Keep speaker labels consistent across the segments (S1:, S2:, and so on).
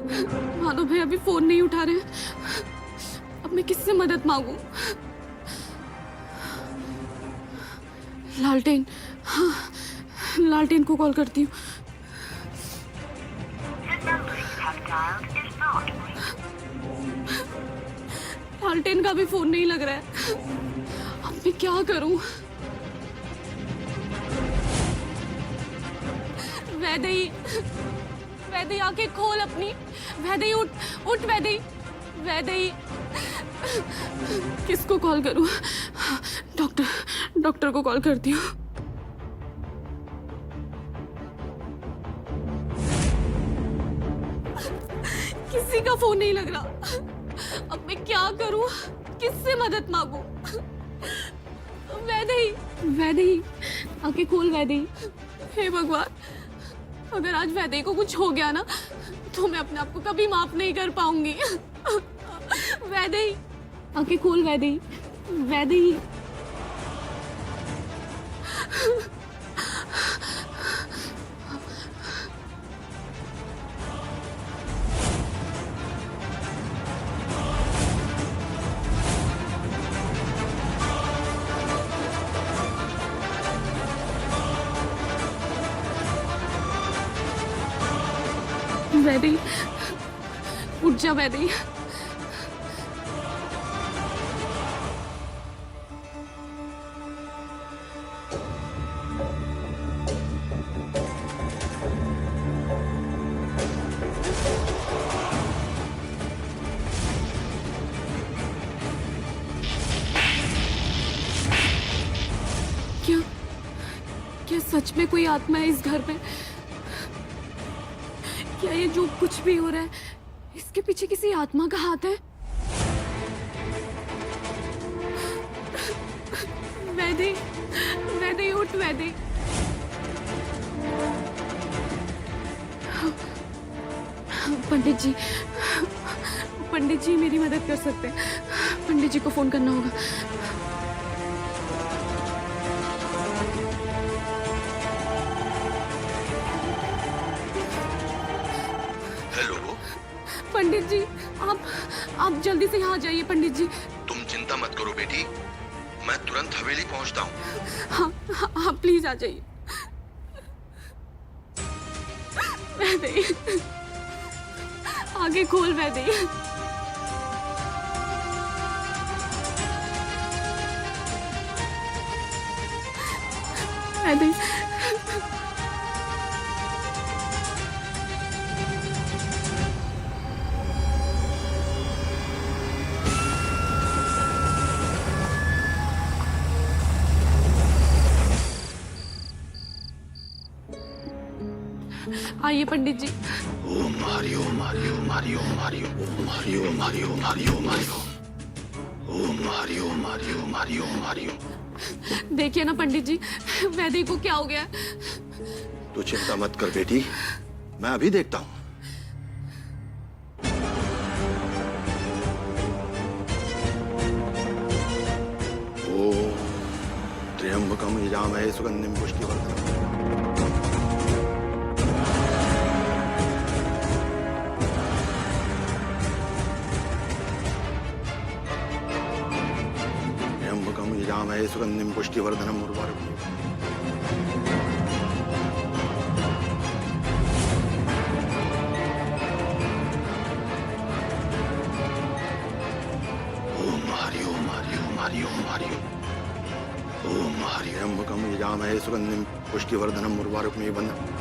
S1: माधव भाई अभी फोन नहीं उठा रहे। अब मैं किससे मदद मांगू? लालटेन, हाँ, लालटेन को कॉल करती हूँ। लालटेन का भी फोन नहीं लग रहा है। अब मैं क्या करूं? वैदेही, वैदेही आंखें खोल अपनी। वैदेही उठ, उठ वैदेही, वैदेही। किसको कॉल करूं? डॉक्टर को कॉल करती हूँ। किसी का फोन नहीं लग रहा। अब मैं क्या करूं? किससे मदद मांगू? वैदेही, वैदेही आंखें खोल वैदेही। हे भगवान, अगर आज वैदेही को कुछ हो गया ना तो मैं अपने आप को कभी माफ नहीं कर पाऊंगी। वैदेही आंखें खोल वैदेही, वैदेही। वैदेही उठ जा वैदेही। क्या क्या सच में कोई आत्मा है इस घर में? क्या ये जो कुछ भी हो रहा है इसके पीछे किसी आत्मा का हाथ है? वैदेही, वैदेही उठ वैदेही। पंडित जी, पंडित जी मेरी मदद कर सकते हैं। पंडित जी को फोन करना होगा। पंडित जी आप जल्दी से यहाँ जाइए। पंडित जी
S2: तुम चिंता मत करो बेटी, मैं तुरंत हवेली पहुँचता हूँ।
S1: हाँ प्लीज आ जाइए। वैदेही आगे खोल वैदेही। वैदेही आइए पंडित जी।
S2: ओम हरि ओम हरि ओम हरि ओम हरि ओम हरि ओम हरि ओम हरि ओम हरि ओम ओम हरि ओम हरि ओम हरि ओम हरि ओम।
S1: देखिए ना पंडित जी, वैदेही को क्या हो गया?
S2: तू चिंता मत कर बेटी, मैं अभी देखता हूँ। ओम त्र्यंबकम यजामहे सुगंधिम पुष्टिवर्धनम्। यजामहे सुगंधिम पुष्टिवर्धनम् उर्वारुकम्। ओम हरि ओम हरि ओम हरि ओम हरि ओम ओम हरि त्र्यंबकम् यजामहे सुगंधिम पुष्टिवर्धनम् उर्वारुकम् बंधनम्।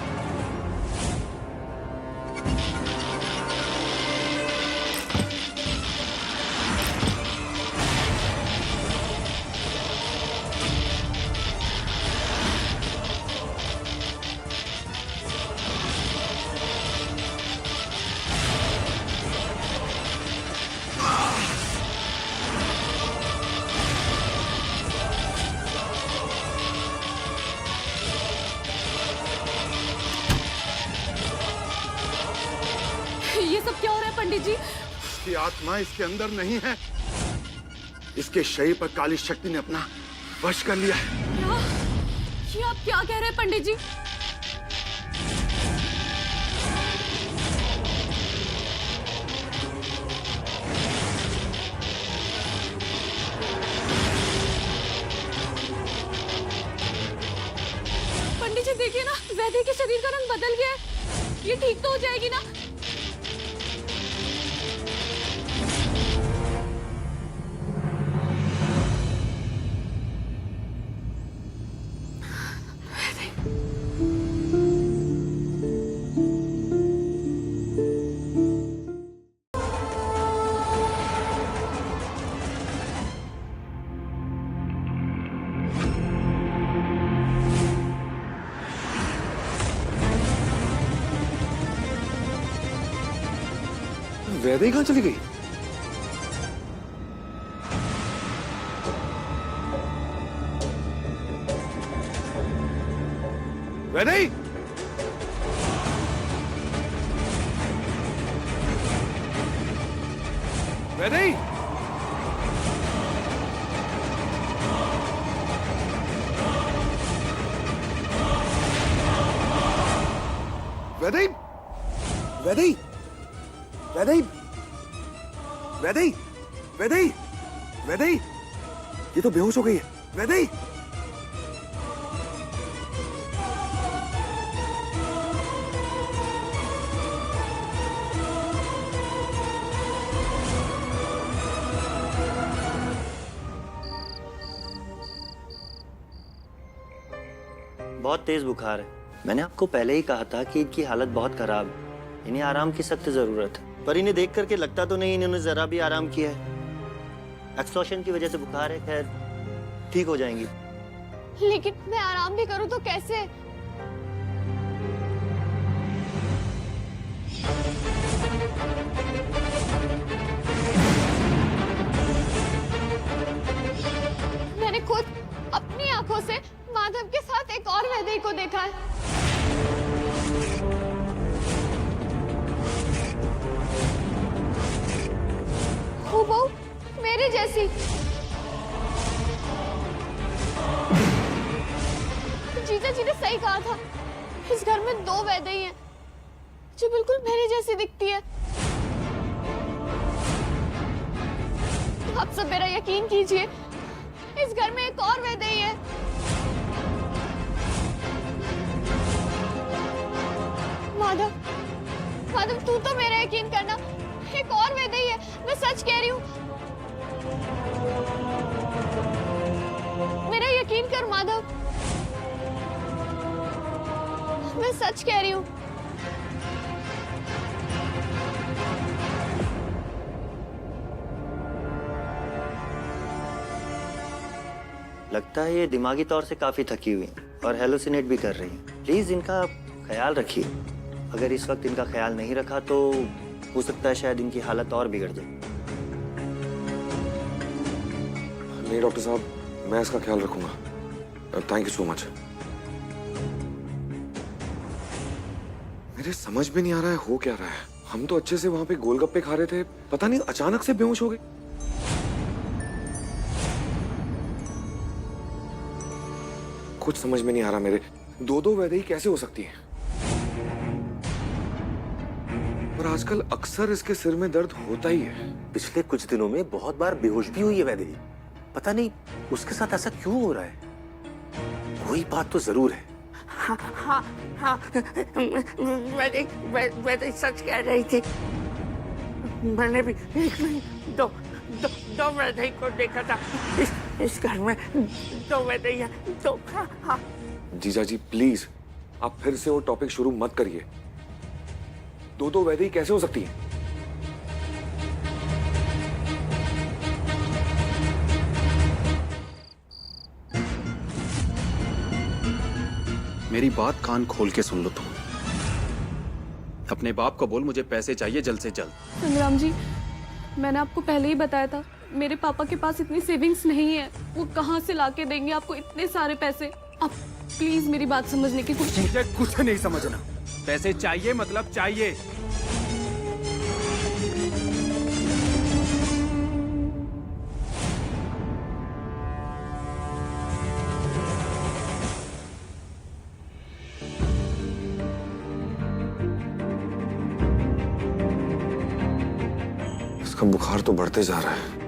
S1: ये सब क्या हो रहा है पंडित जी?
S3: इसकी आत्मा इसके अंदर नहीं है, इसके शरीर पर काली शक्ति ने अपना वश कर लिया है।
S1: क्या? ये आप क्या कह रहे हैं पंडित जी? ये ठीक तो हो जाएगी ना?
S4: वैदे कहाँ चली गई? वैदे! वैदे! वैदे! वैदे! वैदे! वैदे! वैदे! वैदे! ये तो बेहोश हो गई है। वैदे!
S5: बहुत तेज बुखार है। मैंने आपको पहले ही कहा था कि इनकी हालत बहुत खराब है, इन्हें आराम की सख्त जरूरत है। पर इन्हें देख करके लगता तो नहीं इन्होंने जरा भी आराम किया है। एक्सॉशन की वजह से बुखार है, खैर ठीक हो जाएंगी।
S1: लेकिन मैं आराम भी करूं तो कैसे? मैंने खुद अपनी आंखों से माधव के साथ एक और वैदेही को देखा है। हूबहू मेरे जैसी। जीजा जी ने सही कहा था, इस घर में दो वैदेही हैं जो बिल्कुल मेरे जैसी दिखती है। आप सब मेरा यकीन कीजिए, इस घर में एक और वैदेही है। माधव, माधव तू तो मेरा यकीन करना, एक और वैदेही है, मैं सच कह रही हूँ। मेरा यकीन कर माधव, मैं सच कह रही हूँ।
S5: लगता है ये दिमागी तौर से काफी थकी हुई हैं और हेलुसिनेट भी कर रही हैं। प्लीज इनका ख्याल रखिए। अगर इस वक्त इनका ख्याल नहीं रखा तो हो सकता है शायद इनकी हालत और बिगड़ जाए।
S4: नहीं डॉक्टर साहब, मैं इसका ख्याल रखूंगा। Thank you so much. मेरे समझ में नहीं आ रहा है हो क्या रहा है। हम तो अच्छे से वहां पे गोलगप्पे खा रहे थे, पता नहीं अचानक से बेहोश हो गए। कुछ समझ में नहीं आ रहा मेरे। दो दो वैदेही कैसे हो सकती हैं? पर आजकल अक्सर इसके सिर में दर्द होता ही है।
S6: पिछले कुछ दिनों में बहुत बार बेहोश भी हुई है वैदेही। पता नहीं उसके साथ ऐसा क्यों हो रहा है। कोई बात तो जरूर है।
S7: हाँ हाँ हाँ, वैदेही सच कह रही थी। मैंने भी एक नहीं दो दो दो वैदेही को देखा था। इस घर में दो वैदेही हैं। दो। हाँ हाँ।
S4: जीजा जी प्लीज, आप फिर से वो टॉपिक शुरू मत करिए। दो दो वैदेही कैसे हो सकती हैं?
S2: मेरी बात कान खोल के सुन लो तुम। अपने बाप को बोल मुझे पैसे चाहिए जल्द से जल्द।
S1: संग्राम जी, मैंने आपको पहले ही बताया था, मेरे पापा के पास इतनी सेविंग्स नहीं है। वो कहाँ से लाके देंगे आपको इतने सारे पैसे? आप प्लीज मेरी बात समझने की कोशिश।
S8: मुझे कुछ नहीं समझना। पैसे चाहिए मतलब चाहिए।
S4: इसका बुखार तो बढ़ते जा रहा है।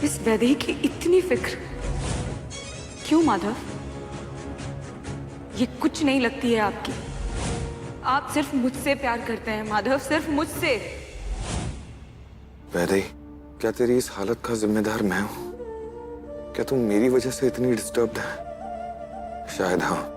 S9: इस वैदेही की इतनी फिक्र क्यों माधव? ये कुछ नहीं लगती है आपकी। आप सिर्फ मुझसे प्यार करते हैं माधव, सिर्फ मुझसे।
S4: वैदेही, क्या तेरी इस हालत का जिम्मेदार मैं हूं? क्या तुम मेरी वजह से इतनी डिस्टर्ब्ड है? शायद हाँ।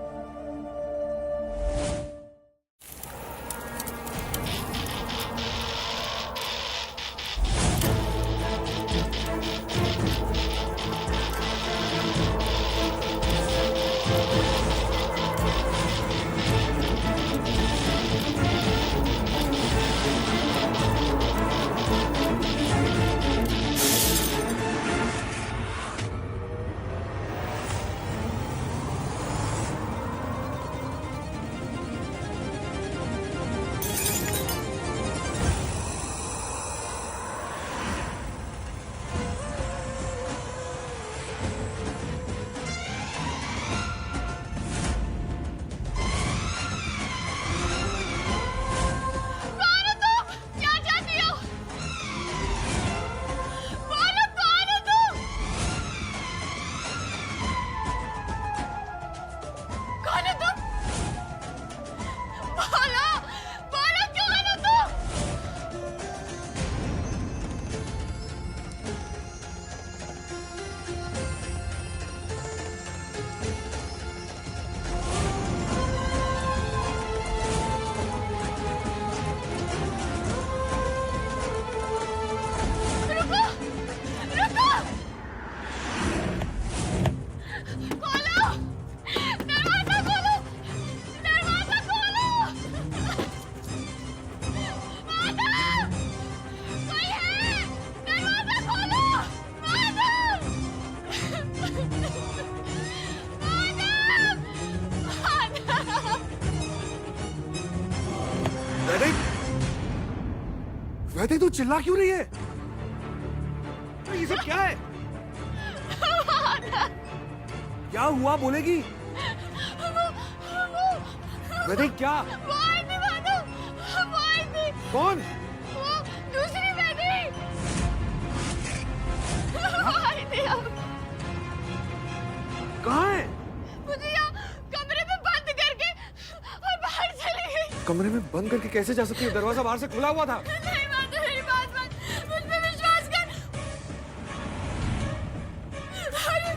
S4: वैदेही, तू चिल्ला क्यों रही है? ये सब क्या है? क्या हुआ, बोलेगी? वैदेही क्या? कौन?
S1: दूसरी वैदेही।
S4: कहाँ है?
S1: मुझे यहाँ कमरे में बंद करके और बाहर चली गई।
S4: कमरे में बंद करके कैसे जा सकती है? दरवाजा बाहर से खुला हुआ था।
S1: नहीं माधव, मेरी बात मान, मुझ पे विश्वास कर। अरे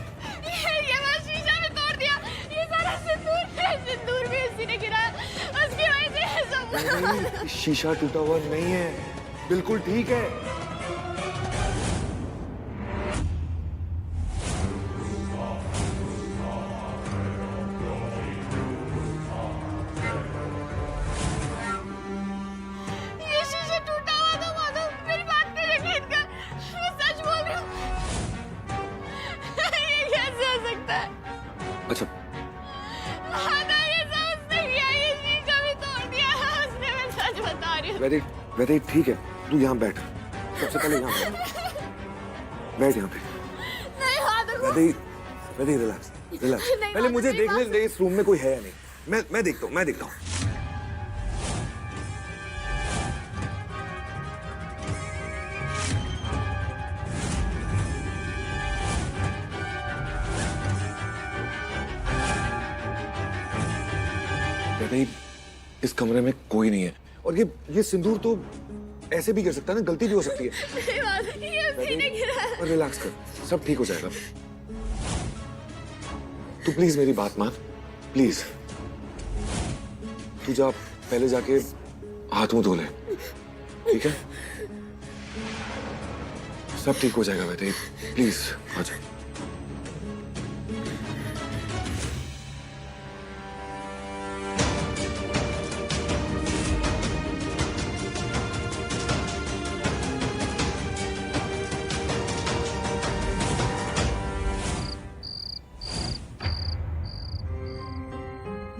S1: ये मैं शीशा में तोड़ दिया। ये सारा सिंदूर भी इसी ने गिराया। उसकी वजह से ये सब।
S4: नहीं, शीशा टूटा हुआ नहीं है, बिल्कुल ठीक है।
S1: ये शीशा टूटा हुआ था माधव, मेरी बात पे यकीन कर। मैं सच बोल रही हूँ। ये कैसे हो सकता है?
S4: अच्छा,
S1: माधव, ये सब उसने किया। ये शीशा भी तोड़ दिया है उसने। मैं सच बता रही हूँ।
S4: वैदेही, वैदेही ठीक है, तू यहाँ बैठ। सबसे पहले यहाँ बैठ। बैठ यहाँ पे।
S1: नहीं माधव,
S4: वैदेही, वैदेही रिलैक्स, रिलैक्स।
S1: नहीं,
S4: पहले मुझे
S1: मेरी
S4: देख
S1: बात
S4: ले इस रूम में कोई है या नहीं। मैं देखता हूँ, मैं देखता हूँ। वैदेही, इस कमरे में कोई नहीं है। और ये सिंदूर तो ऐसे भी गिर सकता है ना, गलती भी हो सकती है।
S1: नहीं माधव, ये उसी ने गिराया।
S4: और रिलैक्स कर, सब ठीक हो जाएगा। तू प्लीज मेरी बात मान, प्लीज। तू जा पहले जाके हाथ मुंह धो ले, ठीक है? सब ठीक हो जाएगा वैदेही, प्लीज आ जा।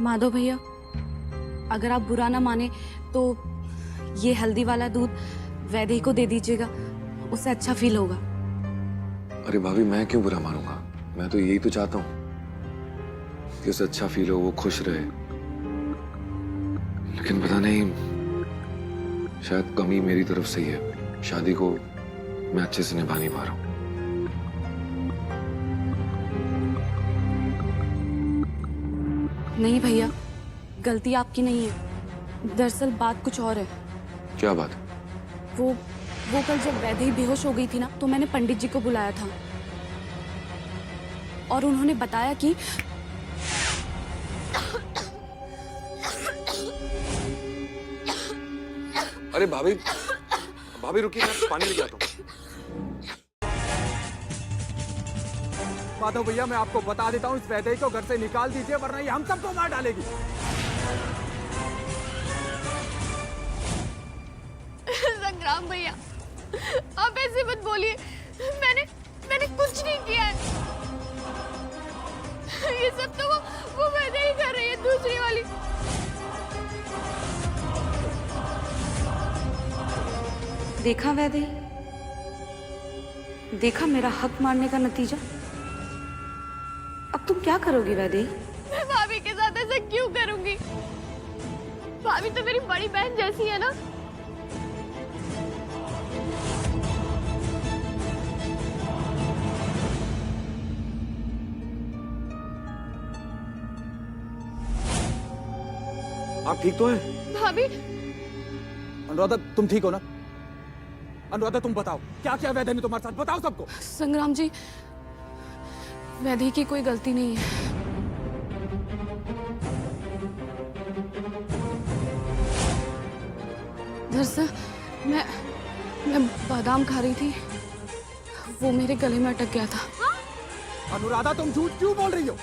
S1: माधव भैया, अगर आप बुरा ना माने तो ये हल्दी वाला दूध वैदेही को दे दीजिएगा, उससे अच्छा फील होगा।
S4: अरे भाभी, मैं क्यों बुरा मानूंगा? मैं तो यही तो चाहता हूँ कि उसे अच्छा फील हो, वो खुश रहे। लेकिन पता नहीं, शायद कमी मेरी तरफ से ही है। शादी को मैं अच्छे से निभा नहीं पा रहा हूँ।
S1: नहीं भैया, गलती आपकी नहीं है। दरअसल बात कुछ और है।
S4: क्या बात?
S1: वो कल जब वैदेही बेहोश हो गई थी ना, तो मैंने पंडित जी को बुलाया था और उन्होंने बताया कि
S4: अरे भाभी, भाभी रुकिए, मैं पानी लेके आता हूँ।
S8: माधव भैया, मैं आपको बता देता हूँ, इस वैदेही को घर से निकाल दीजिए, वरना ये हम सबको मार डालेगी।
S1: संग्राम भैया, आप ऐसे मत बोलिए। मैंने कुछ नहीं किया है। ये सब तो वो वैदेही कर रही है, दूसरी वाली।
S9: देखा वैदेही, देखा मेरा हक मारने का नतीजा। अब तुम क्या करोगी वैदेही?
S1: मैं भाभी के साथ ऐसा क्यों करूंगी? भाभी तो मेरी बड़ी बहन जैसी है ना।
S8: आप ठीक तो हैं?
S1: भाभी,
S8: अनुराधा, तुम ठीक हो ना? अनुराधा, तुम बताओ क्या किया वैदेही ने तुम्हारे साथ, बताओ सबको।
S1: संग्राम जी, वैदेही की कोई गलती नहीं है। दरअसल मैं बादाम खा रही थी, वो मेरे गले में अटक गया था।
S8: अनुराधा, तुम झूठ क्यों बोल रही हो?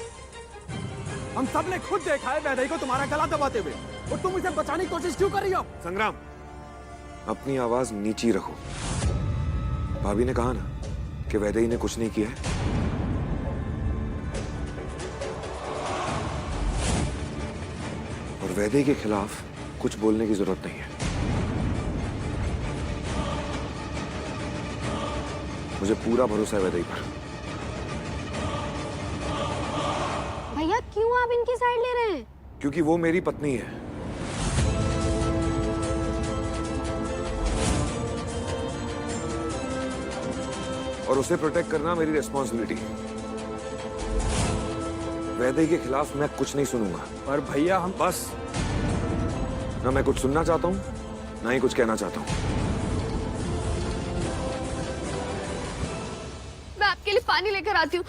S8: हम सब ने खुद देखा है वैदेही को तुम्हारा गला दबाते हुए, और तुम इसे बचाने की कोशिश क्यों कर रही हो?
S4: संग्राम, अपनी आवाज नीची रखो। भाभी ने कहा ना कि वैदेही ने कुछ नहीं किया है। और वैदेही के खिलाफ कुछ बोलने की जरूरत नहीं है। मुझे पूरा भरोसा है वैदेही पर।
S1: भैया, क्यों आप इनकी साइड ले रहे हैं?
S4: क्योंकि वो मेरी पत्नी है। और उसे प्रोटेक्ट करना मेरी रिस्पॉन्सिबिलिटी है। वैदेही के खिलाफ मैं कुछ नहीं सुनूंगा।
S8: पर भैया, हम
S4: बस, ना मैं कुछ सुनना चाहता हूं, ना ही कुछ कहना चाहता हूं।
S1: मैं आपके लिए पानी लेकर आती हूँ।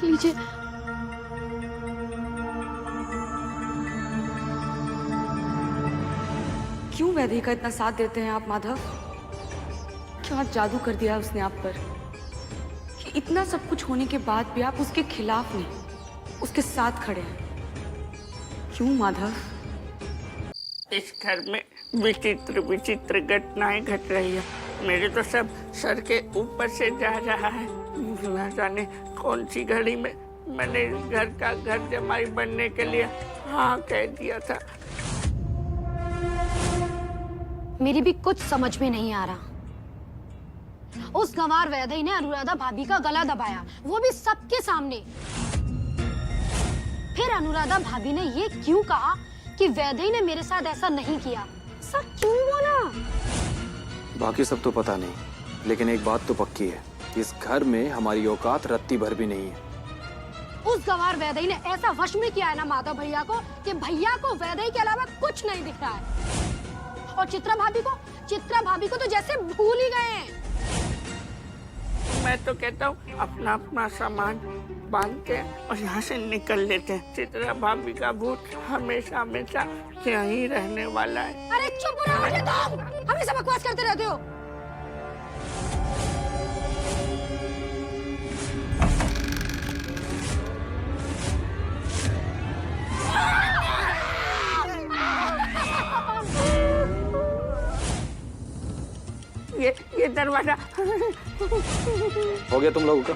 S1: लीजिए।
S9: क्यों वैदेही का इतना साथ देते हैं आप माधव? क्या जादू कर दिया उसने आप पर कि इतना सब कुछ होने के बाद भी आप उसके खिलाफ नहीं, उसके साथ खड़े हैं? क्यों माधव?
S7: इस घर में विचित्र विचित्र घटनाएं घट रही है। मेरे तो सब सर के ऊपर से जा रहा है। न जाने कौन सी घड़ी में मैंने घर का घर जमाई बनने के लिए हाँ कह दिया था।
S10: मेरी भी कुछ समझ में नहीं आ रहा। उस गंवार वैदेही ने अनुराधा भाभी का गला दबाया, वो भी सबके सामने। फिर अनुराधा भाभी ने ये क्यों कहा कि वैदेही ने मेरे साथ ऐसा नहीं किया? ऐसा क्यों बोला?
S11: बाकी सब तो पता नहीं, लेकिन एक बात तो पक्की है, इस घर में हमारी औकात रत्ती भर भी नहीं है।
S10: उस गंवार वैदेही ने ऐसा वश में किया है ना माधव भैया को कि भैया को वैदेही के अलावा कुछ नहीं दिख रहा है। और चित्रा भाभी को तो जैसे भूल ही गए हैं।
S7: मैं तो कहता हूँ अपना अपना सामान बांधते हैं और यहाँ से निकल लेते हैं। चित्रा भाभी का भूत हमेशा हमेशा यहीं रहने वाला है।
S10: अरे चुप रहो तुम, हमेशा बकवास करते रहते हो।
S7: ये दरवाजा
S11: हो गया तुम लोगों का?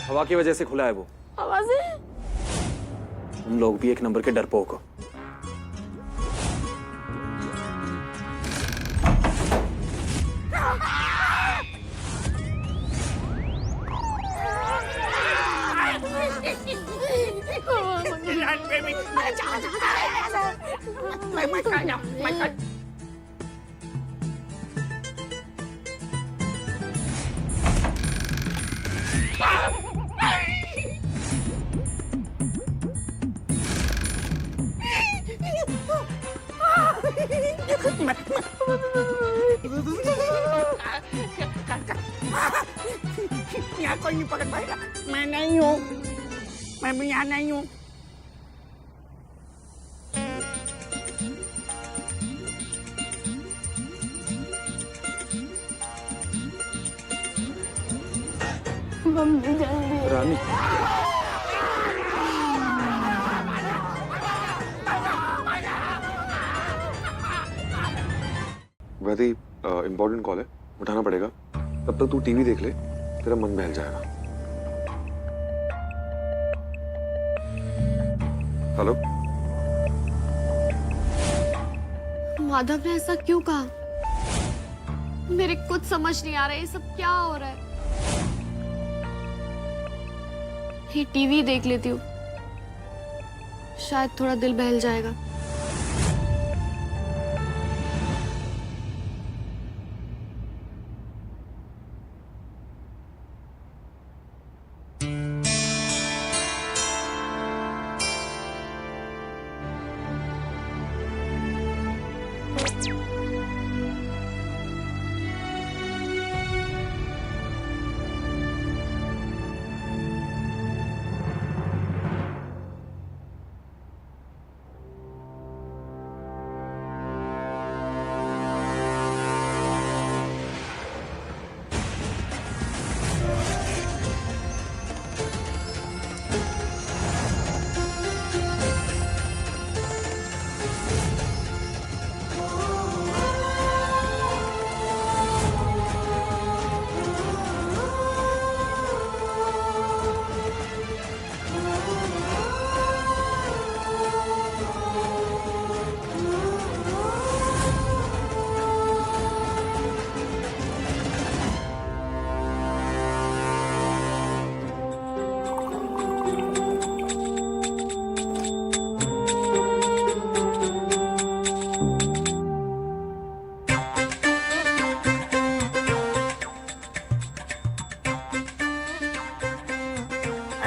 S11: हवा की वजह से खुला है वो।
S10: हवा से?
S11: तुम लोग भी एक नंबर के डरपोक हो।
S7: यहाँ कोई नहीं पकड़ पाएगा। मैं नहीं हूँ, मैं भी यहाँ नहीं हूँ।
S10: मम्मी जल्दी।
S11: रानी,
S4: वैदे इम्पोर्टेंट कॉल है, उठाना पड़ेगा। तब तक तू टीवी देख ले, तेरा मन बहल जाएगा। हेलो।
S1: माधव ने ऐसा क्यों कहा? मेरे कुछ समझ नहीं आ रहा है, ये सब क्या हो रहा है। ये टीवी देख लेती हूँ, शायद थोड़ा दिल बहल जाएगा।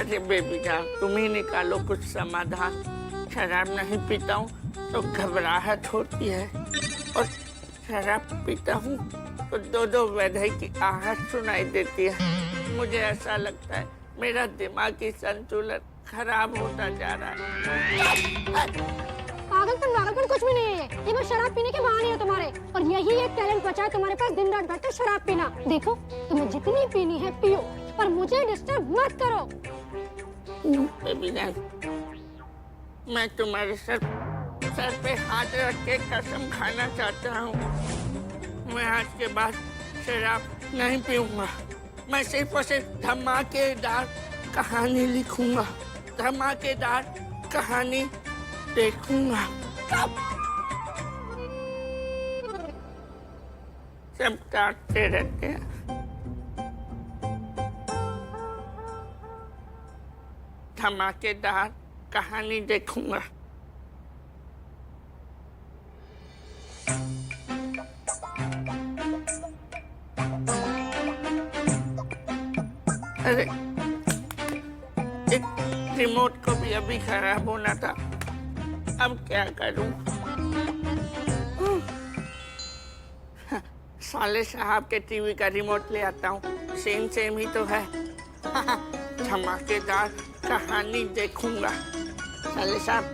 S7: अरे बेबी जान, तुम ही निकालो कुछ समाधान। शराब नहीं पीता हूँ तो घबराहट होती है, और शराब पीता हूँ तो दो दो वैधई की आहट सुनाई देती है। मुझे ऐसा लगता है मेरा दिमागी संतुलन खराब होता जा रहा है।
S10: पागलपन कुछ भी नहीं है। ये बस शराब पीने के बहाने हैं तुम्हारे, और यही एक टैलेंट बचा है तुम्हारे पास, दिन रात बैठकर शराब पीना। देखो, तुम्हें जितनी पीनी है पियो, पर मुझे डिस्टर्ब मत करो।
S7: बेबी जान, मैं तुम्हारे सर पे हाथ रख के कसम खाना चाहता हूँ। मैं आज के बाद शराब नहीं पीऊंगा। मैं सिर्फ और सिर्फ धमाकेदार कहानी लिखूंगा, धमाकेदार कहानी देखूंगा। सब काटते रहते हैं। धमाकेदार कहानी देखूंगा। अरे, एक रिमोट को भी अभी खराब होना था, अब क्या करूं? साले साहब के टीवी का रिमोट ले आता हूँ, सेम ही तो है। धमाकेदार कहानी देखूंगा। साले साहब,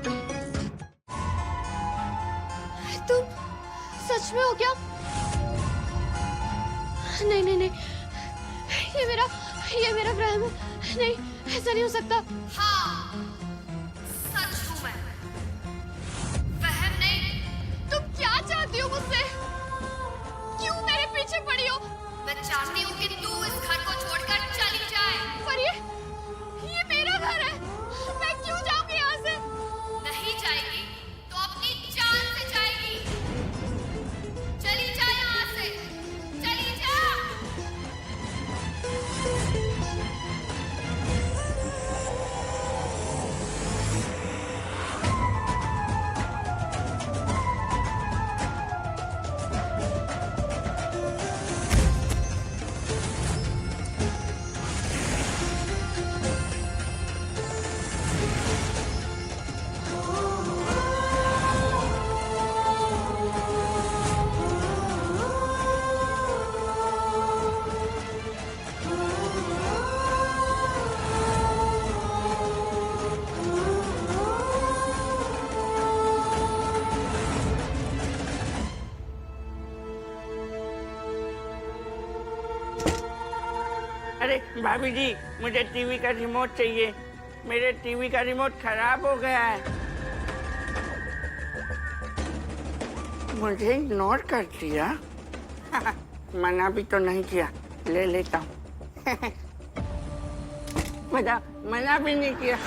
S1: तुम सच में हो क्या? नहीं, ये मेरा प्रेम है। नहीं, ऐसा नहीं हो सकता।
S12: हाँ, सच हूँ मैं, वहम नहीं।
S1: तुम क्या चाहती हो मुझसे? क्यों मेरे पीछे पड़ी हो?
S12: मैं चाहती हूँ कि तू इस घर को छोड़कर चली जाए।
S1: पर ये मेरा घर है, मैं क्यों जाऊंगी यहाँ से?
S12: नहीं जाएगी तो अपनी जान से जाएगी। चली जा यहाँ से, चली जा।
S7: अरे भाभी जी, मुझे टीवी का रिमोट चाहिए। मेरे टीवी का रिमोट खराब हो गया है। मुझे इग्नोर कर दिया। मना भी तो नहीं किया, ले लेता हूँ। मना भी नहीं किया।